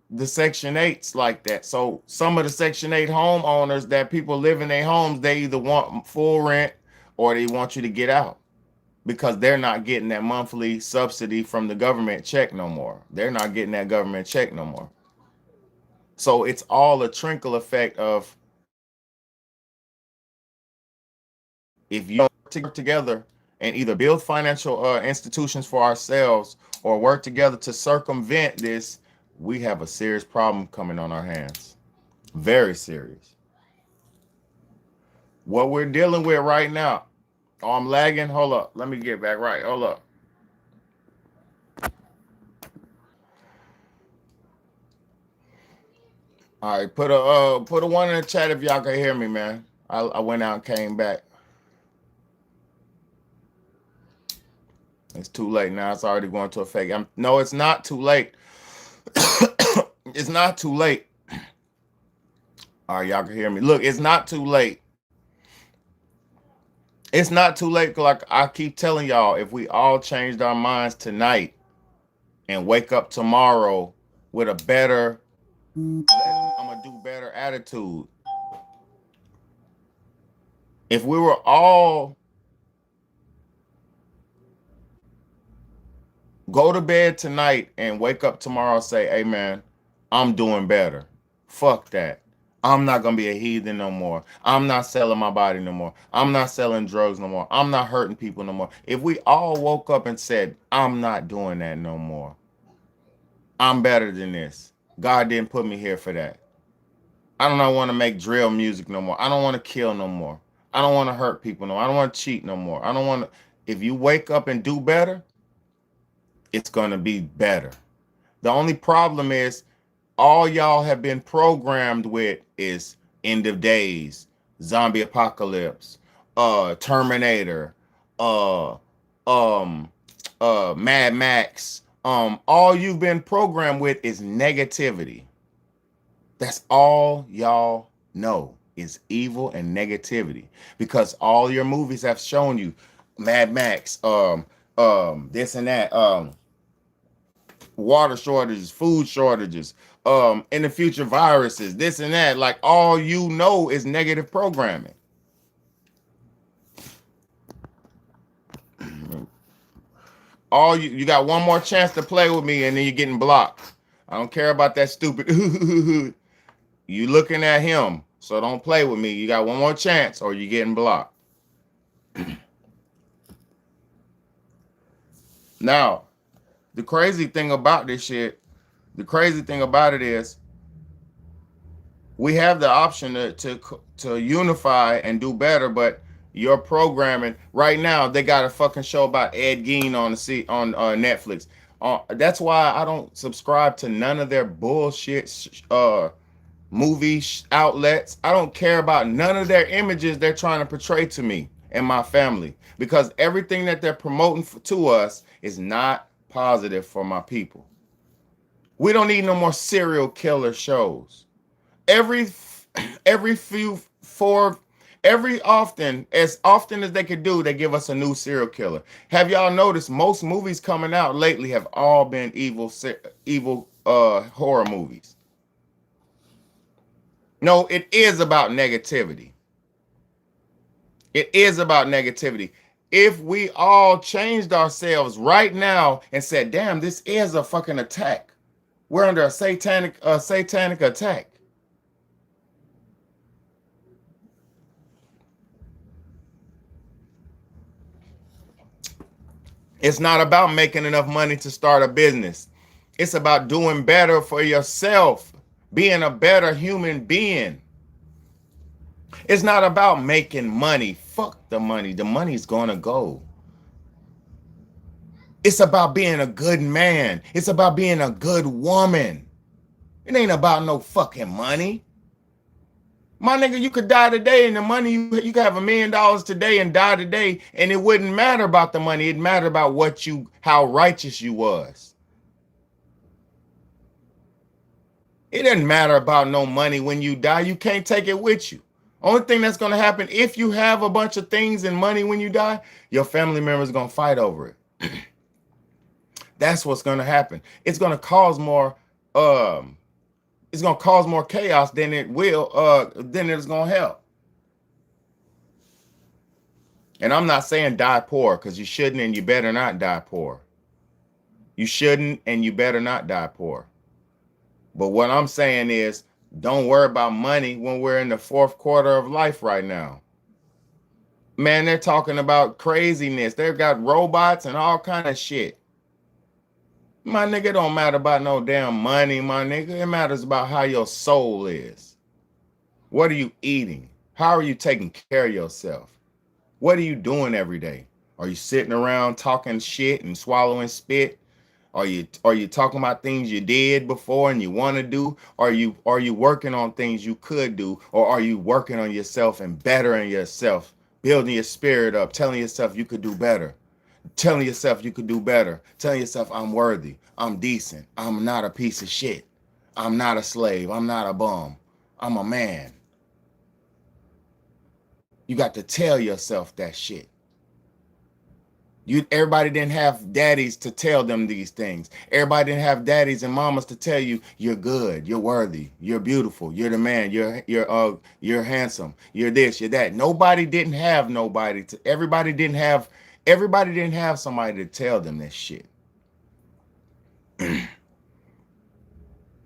the Section 8s like that. So some of the Section 8 homeowners that people live in their homes, they either want full rent or they want you to get out, because they're not getting that monthly subsidy from the government check no more. They're not getting that government check no more. So it's all a trickle effect of, if you work together and either build financial institutions for ourselves or work together to circumvent this, we have a serious problem coming on our hands. Very serious. What we're dealing with right now. Oh, I'm lagging. Hold up. Let me get back right. Hold up. All right, put a one in the chat if y'all can hear me, man. I went out and came back. It's too late now. It's already going to affect. No, it's not too late. It's not too late. All right, y'all can hear me. Look, it's not too late. It's not too late. Like I keep telling y'all, if we all changed our minds tonight and wake up tomorrow with a better, I'm gonna do better attitude. If we were all go to bed tonight and wake up tomorrow and say, hey man, I'm doing better. Fuck that. I'm not going to be a heathen no more. I'm not selling my body no more. I'm not selling drugs no more. I'm not hurting people no more. If we all woke up and said, I'm not doing that no more. I'm better than this. God didn't put me here for that. I don't want to make drill music no more. I don't want to kill no more. I don't want to hurt people no more. I don't want to cheat no more. I don't want to. If you wake up and do better, it's going to be better. The only problem is all y'all have been programmed with is end of days, zombie apocalypse, Terminator, uh, Mad Max. All you've been programmed with is negativity. That's all y'all know is evil and negativity, because all your movies have shown you Mad Max, this and that, water shortages, food shortages, in the future viruses, this and that. Like all you know is negative programming. All you got one more chance to play with me and then you're getting blocked. I don't care about that stupid you looking at him, so don't play with me. You got one more chance or you're getting blocked. Now, the crazy thing about this shit, the crazy thing about it is we have the option to unify and do better, but your programming right now, they got a fucking show about Ed Gein on Netflix. That's why I don't subscribe to none of their bullshit movie outlets. I don't care about none of their images they're trying to portray to me and my family, because everything that they're promoting to us is not positive for my people. We don't need no more serial killer shows. Every often as they could do, they give us a new serial killer. Have y'all noticed most movies coming out lately have all been evil horror movies? No, it is about negativity. It is about negativity. If we all changed ourselves right now and said, damn, this is a fucking attack. We're under a satanic attack. It's not about making enough money to start a business. It's about doing better for yourself, being a better human being. It's not about making money. Fuck the money. The money's gonna go. It's about being a good man. It's about being a good woman. It ain't about no fucking money. My nigga, you could die today and the money, you could have $1 million today and die today, and it wouldn't matter about the money. It mattered about how righteous you was. It doesn't matter about no money when you die. You can't take it with you. Only thing that's going to happen if you have a bunch of things and money when you die, your family members are going to fight over it. That's what's going to happen. It's going to cause more chaos than it will than it's going to help. And I'm not saying die poor, because you shouldn't and you better not die poor. You shouldn't and you better not die poor. But what I'm saying is, don't worry about money when we're in the 4th quarter of life right now. Man, they're talking about craziness. They've got robots and all kind of shit. My nigga, it don't matter about no damn money, my nigga. It matters about how your soul is. What are you eating? How are you taking care of yourself? What are you doing every day? Are you sitting around talking shit and swallowing spit? Are you talking about things you did before and you want to do? Are you working on things you could do? Or are you working on yourself and bettering yourself, building your spirit up, telling yourself you could do better, telling yourself you could do better, telling yourself I'm worthy, I'm decent, I'm not a piece of shit, I'm not a slave, I'm not a bum, I'm a man. You got to tell yourself that shit. Everybody didn't have daddies to tell them these things. Everybody didn't have daddies and mamas to tell you you're good, you're worthy, you're beautiful, you're the man, you're handsome, you're this, you're that. Everybody didn't have somebody to tell them this shit.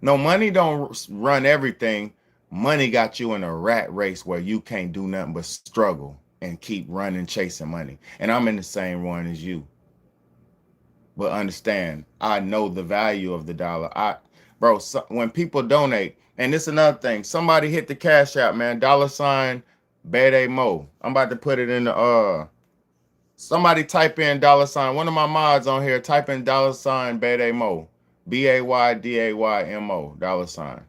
No, money don't run everything. Money got you in a rat race where you can't do nothing but struggle and keep running, chasing money. And I'm in the same one as you. But understand, I know the value of the dollar. When people donate, and this is another thing, somebody hit the Cash App, man, $, Bede Mo. I'm about to put it in the somebody type in $. One of my mods on here, type in $, Bede Mo. BAYDAYMO, $.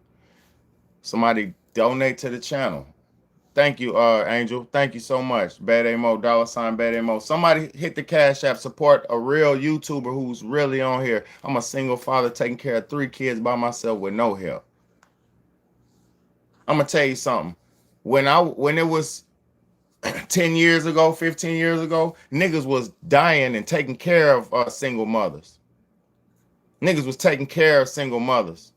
Somebody donate to the channel. Thank you, Angel. Thank you so much. Bede Mo, $, Bede Mo. Somebody hit the Cash App, support a real YouTuber who's really on here. I'm a single father taking care of 3 kids by myself with no help. I'm gonna tell you something. When it was 10 years ago, 15 years ago, niggas was dying and taking care of single mothers. Niggas was taking care of single mothers.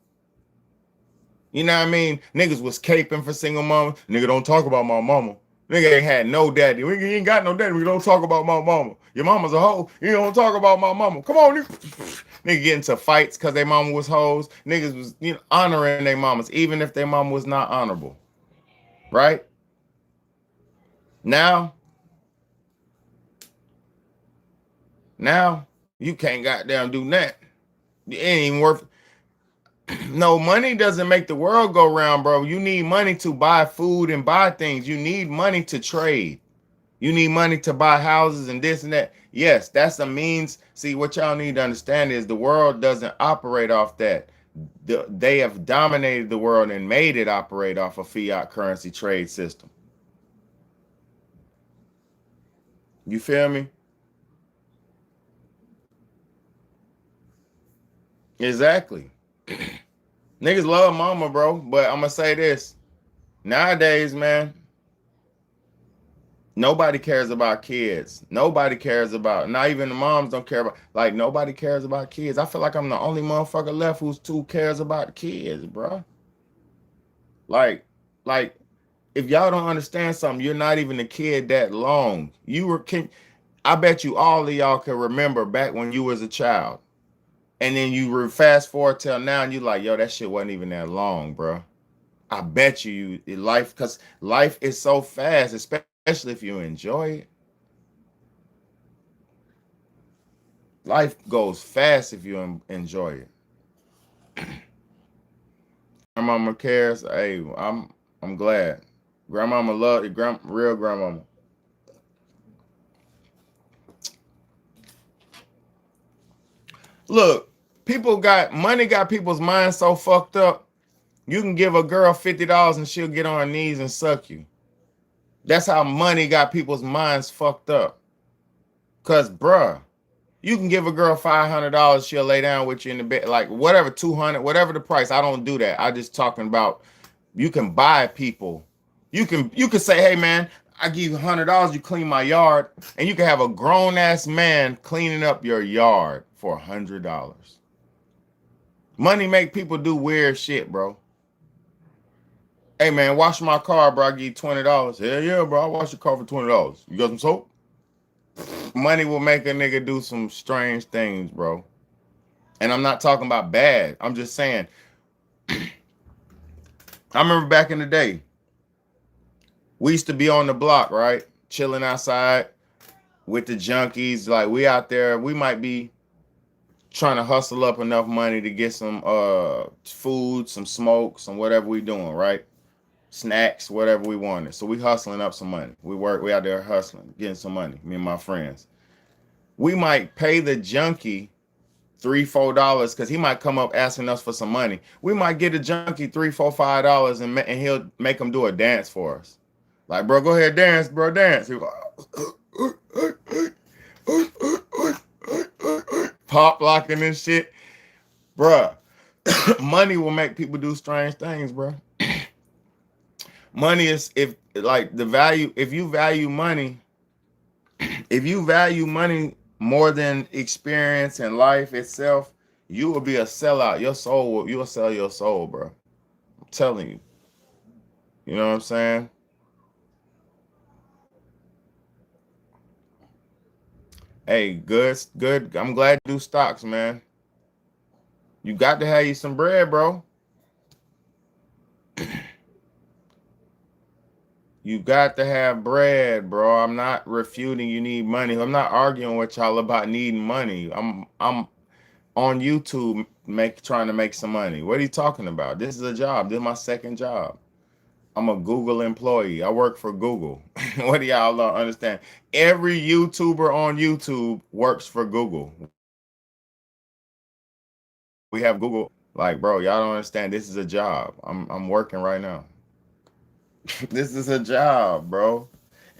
You know what I mean? Niggas was caping for single mama. Nigga, don't talk about my mama. Nigga ain't had no daddy. We ain't got no daddy. We don't talk about my mama. Your mama's a hoe. You don't talk about my mama. Come on, nigga get into fights because their mama was hoes. Niggas was honoring their mamas, even if their mama was not honorable. Right? Now you can't goddamn do that. It ain't even worth. No, money doesn't make the world go round, bro. You need money to buy food and buy things. You need money to trade. You need money to buy houses and this and that. Yes, that's a means. See, what y'all need to understand is the world doesn't operate off that. They have dominated the world and made it operate off a fiat currency trade system. You feel me? Exactly. Niggas love mama, bro. But I'm gonna say this. Nowadays, man, nobody cares about kids. Nobody cares about, not even the moms don't care about, like, nobody cares about kids. I feel like I'm the only motherfucker left who cares about kids, bro. Like, if y'all don't understand something, you're not even a kid that long. I bet you all of y'all can remember back when you was a child. And then you fast forward till now and you like, yo, that shit wasn't even that long, bro. I bet because life is so fast, especially if you enjoy it. Life goes fast if you enjoy it. Grandmama cares. Hey, I'm glad. Grandmama love it. Real grandmama. Look, people got money. Got people's minds so fucked up. You can give a girl $50 and she'll get on her knees and suck you. That's how money got people's minds fucked up. Cause bruh, you can give a girl $500, she'll lay down with you in the bed, like whatever, 200, whatever the price. I don't do that. I just talking about you can buy people. You can say, hey man, I give you $100, you clean my yard, and you can have a grown ass man cleaning up your yard for $100. Money make people do weird shit, bro. Hey man, wash my car, bro. I give you $20. Hell yeah, bro. I wash your car for $20. You got some soap? Money will make a nigga do some strange things, bro. And I'm not talking about bad. I'm just saying. I remember back in the day, we used to be on the block, right? Chilling outside with the junkies. Like we out there, we might be trying to hustle up enough money to get some food, some smoke, some whatever we doing, right? Snacks, whatever we wanted. So we hustling up some money. We out there hustling, getting some money, me and my friends. We might pay the junkie $3-4 because he might come up asking us for some money. We might get a junkie $3-4-$5 and he'll make him do a dance for us. Like, bro, go ahead, dance, bro, dance. He pop locking and shit, bruh. Money will make people do strange things, bro. Money is if you value money, if you value money more than experience and life itself, you will be a sellout. You'll sell your soul, bro. I'm telling you. You know what I'm saying? Hey, good. I'm glad you do stocks, man. You got to have you some bread, bro. You got to have bread, bro. I'm not refuting you need money. I'm not arguing with y'all about needing money. I'm on YouTube trying to make some money. What are you talking about? This is a job. This is my second job. I'm a Google employee. I work for Google. What do y'all don't understand? Every YouTuber on YouTube works for Google. We have Google. Like, bro, y'all don't understand. This is a job. I'm working right now. This is a job, bro.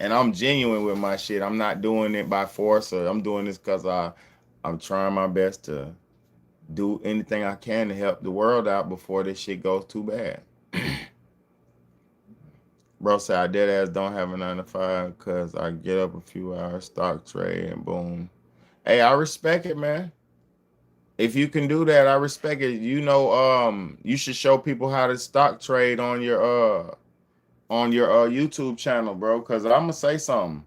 And I'm genuine with my shit. I'm not doing it by force, or I'm doing this because I'm trying my best to do anything I can to help the world out before this shit goes too bad. Bro said I dead ass don't have a 9 to 5 because I get up a few hours, stock trade, and boom. Hey, I respect it, man. If you can do that, I respect it. You know, you should show people how to stock trade on your YouTube channel, bro. Cause I'm gonna say something.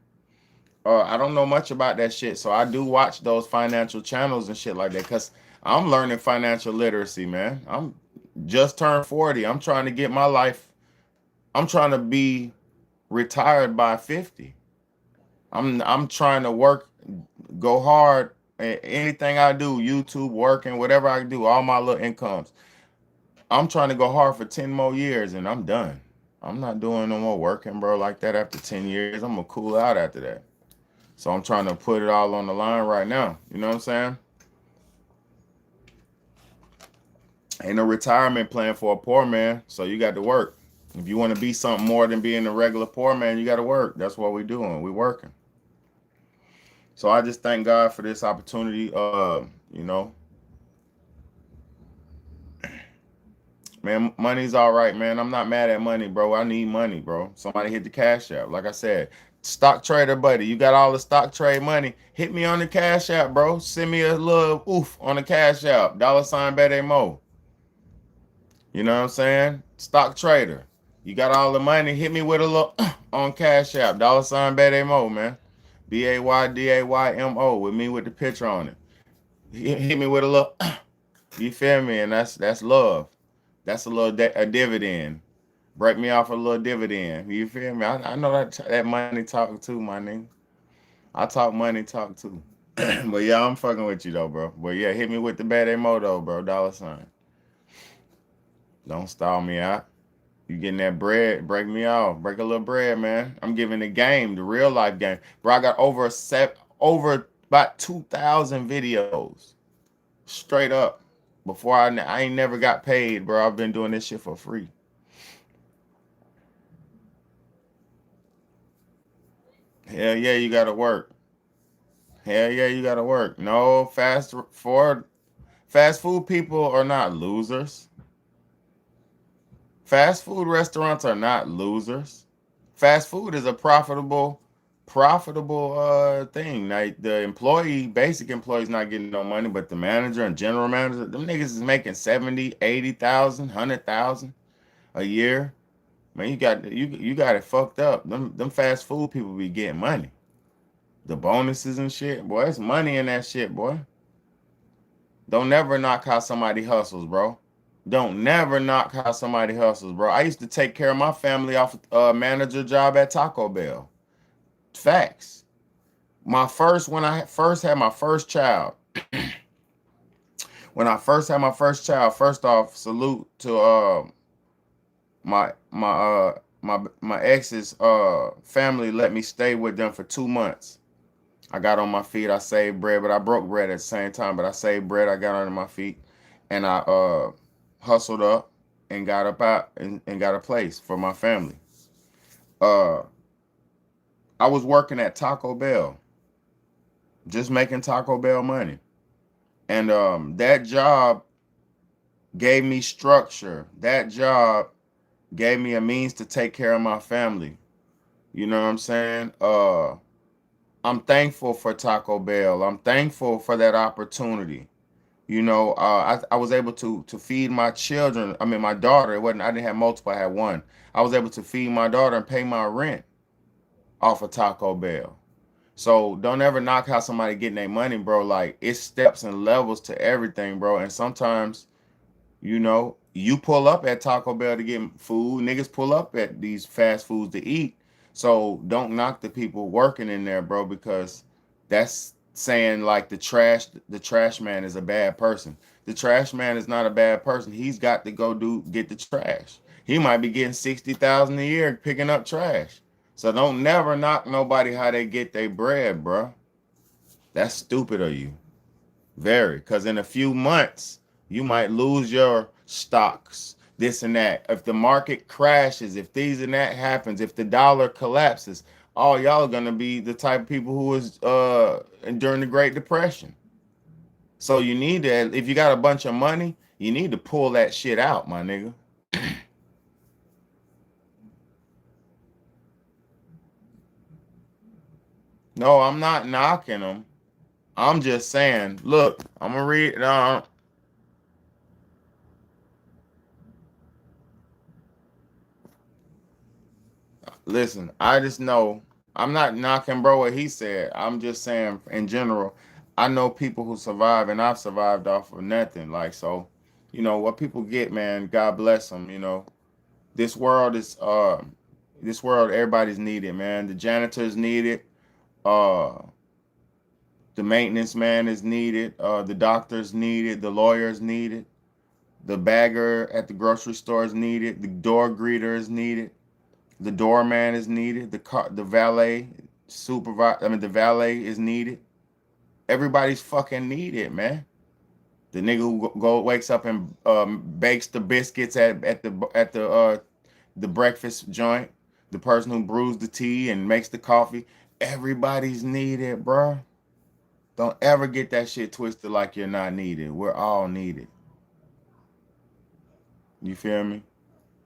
I don't know much about that shit, so I do watch those financial channels and shit like that. Cause I'm learning financial literacy, man. I'm just turned 40. I'm trying to get my life. I'm trying to be retired by 50. I'm trying to work, go hard. Anything I do, YouTube, working, whatever I do, all my little incomes. I'm trying to go hard for 10 more years and I'm done. I'm not doing no more working, bro, like that after 10 years. I'm gonna cool out after that. So I'm trying to put it all on the line right now. You know what I'm saying? Ain't no retirement plan for a poor man, so you got to work. If you want to be something more than being a regular poor man, you got to work. That's what we're doing. We're working. So I just thank God for this opportunity. You know, man, money's all right, man. I'm not mad at money, bro. I need money, bro. Somebody hit the Cash App. Like I said, stock trader buddy, you got all the stock trade money. Hit me on the Cash App, bro. Send me a little oof on the Cash App. $ Bede Mo. You know what I'm saying? Stock trader. You got all the money. Hit me with a little on Cash App. $ Bede Mo, man. BAYDAYMO with me with the picture on it. Hit me with a little, you feel me? And that's love. That's a little a dividend. Break me off a little dividend. You feel me? I know that money talk too, my nigga. I talk money talk too. But yeah, I'm fucking with you though, bro. But yeah, hit me with the bad moto, bro. $. Don't stall me out. You getting that bread? Break me off. Break a little bread, man. I'm giving the game, the real life game, bro. I got over about 2,000 videos, straight up. Before I ain't never got paid, bro. I've been doing this shit for free. Hell yeah, you gotta work. Hell yeah, you gotta work. No, fast food people are not losers. Fast food restaurants are not losers. Fast food is a profitable thing. Like the basic employee's not getting no money, but the manager and general manager, them niggas is making 70, 80,000, 100,000 a year. Man, you got it fucked up. Them fast food people be getting money. The bonuses and shit, boy, it's money in that shit, boy. Don't never knock how somebody hustles, bro. Don't never knock how somebody hustles, bro. I used to take care of my family off a manager job at Taco Bell. Facts. When I first had my first child, first off, salute to my ex's family let me stay with them for 2 months. I got on my feet, I saved bread, but I broke bread at the same time. But I saved bread, I got on my feet, and I hustled up and got up out and got a place for my family. Uh I was working at Taco Bell, just making Taco Bell money. And that job gave me structure. That job gave me a means to take care of my family. You know what I'm saying? I'm thankful for Taco Bell. I'm thankful for that opportunity. I was able to feed my children. I mean, my daughter. It wasn't. I didn't have multiple. I had one. I was able to feed my daughter and pay my rent off of Taco Bell. So don't ever knock how somebody getting their money, bro. Like it's steps and levels to everything, bro. And sometimes, you pull up at Taco Bell to get food. Niggas pull up at these fast foods to eat. So don't knock the people working in there, bro, because that's saying like the trash man is a bad person. The trash man is not a bad person. He's got to go get the trash. He might be getting 60,000 a year picking up trash. So don't never knock nobody how they get their bread, bro. That's stupid of you. Very, because in a few months, you might lose your stocks, this and that. If the market crashes, if these and that happens, if the dollar collapses, all y'all are gonna be the type of people who was during the Great Depression. So you need to, if you got a bunch of money, you need to pull that shit out, my nigga. No, I'm not knocking them. I'm just saying, look, I'm gonna read. Listen, I just know I'm not knocking bro what he said. I'm just saying in general, I know people who survive and I've survived off of nothing. Like so, what people get, man, God bless them, This world is everybody's needed, man. The janitors needed, uh the maintenance man is needed, the doctors needed, the lawyers needed, the bagger at the grocery store is needed, the door greeter is needed. The doorman is needed. The valet supervisor. I mean, the valet is needed. Everybody's fucking needed, man. The nigga who wakes up and bakes the biscuits at the breakfast joint. The person who brews the tea and makes the coffee. Everybody's needed, bro. Don't ever get that shit twisted like you're not needed. We're all needed. You feel me?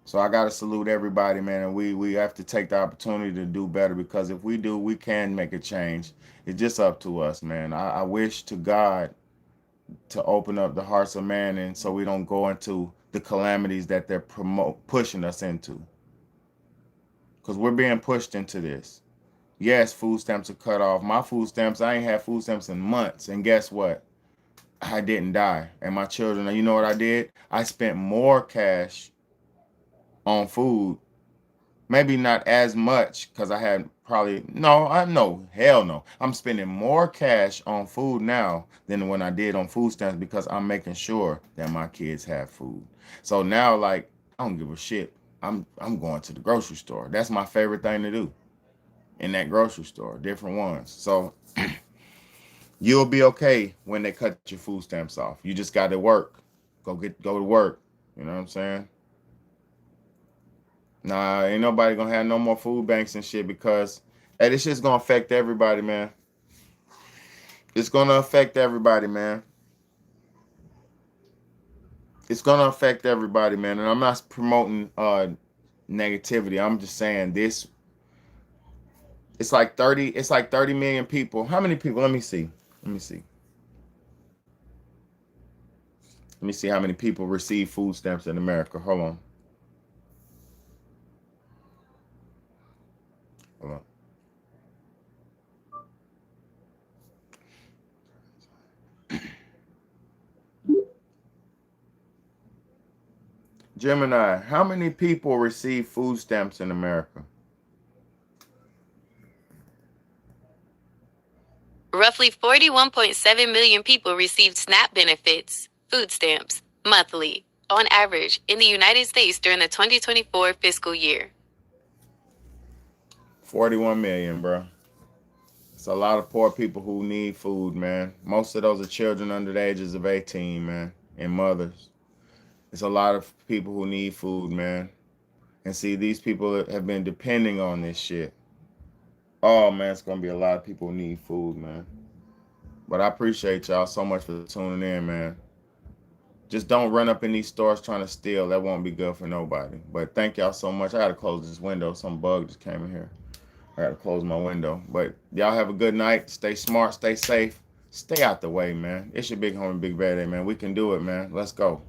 So I gotta salute everybody, man, and we have to take the opportunity to do better because if we do, we can make a change. It's just up to us, man. I wish to God to open up the hearts of man, and so we don't go into the calamities that they're pushing us into, because we're being pushed into this. Yes, food stamps are cut off. My food stamps, I ain't had food stamps in months, and guess what? I didn't die, and my children. You know what I did? I spent more cash on food. Maybe not as much because I had probably hell no. I'm spending more cash on food now than when I did on food stamps because I'm making sure that my kids have food. So now, like, I don't give a shit. I'm going to the grocery store. That's my favorite thing to do in that grocery store, different ones. So you'll be okay when they cut your food stamps off. You just got to work. Go to work. You know what I'm saying? Nah, ain't nobody gonna have no more food banks and shit because hey, this shit's gonna affect everybody, man. It's gonna affect everybody, man. It's gonna affect everybody, man. And I'm not promoting negativity. I'm just saying this. It's like 30 million people. How many people? Let me see. Let me see. Let me see how many people receive food stamps in America. Hold on. Hold on. Gemini, how many people receive food stamps in America? Roughly 41.7 million people received SNAP benefits, food stamps, monthly, on average, in the United States during the 2024 fiscal year. 41 million, bro. It's a lot of poor people who need food, man. Most of those are children under the ages of 18, man, and mothers. It's a lot of people who need food, man. And see, these people have been depending on this shit. Oh, man, it's going to be a lot of people who need food, man. But I appreciate y'all so much for tuning in, man. Just don't run up in these stores trying to steal. That won't be good for nobody. But thank y'all so much. I got to close this window. Some bug just came in here. I got to close my window. But y'all have a good night. Stay smart. Stay safe. Stay out the way, man. It's your big homie, Big Bad A, man. We can do it, man. Let's go.